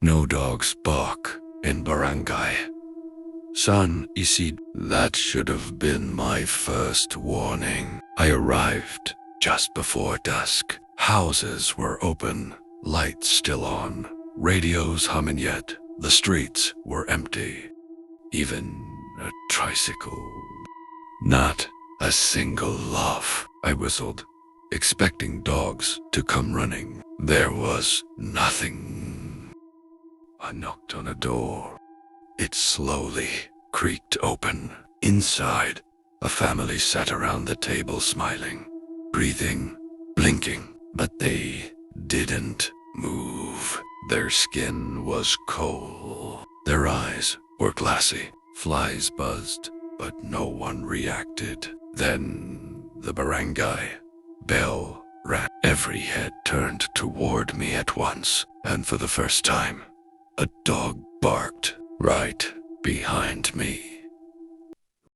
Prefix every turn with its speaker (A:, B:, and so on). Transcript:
A: No dogs bark in barangay. Son, Isid, that should have been my first warning. I arrived just before dusk. Houses were open, lights still on, radios humming yet. The streets were empty. Even a tricycle. Not a single laugh. I whistled, expecting dogs to come running. There was nothing. I knocked on a door. It slowly creaked open. Inside, a family sat around the table smiling, breathing, blinking, but they didn't move. Their skin was cold. Their eyes were glassy. Flies buzzed, but no one reacted. Then the barangay bell rang. Every head turned toward me at once, and for the first time, a dog barked right behind me.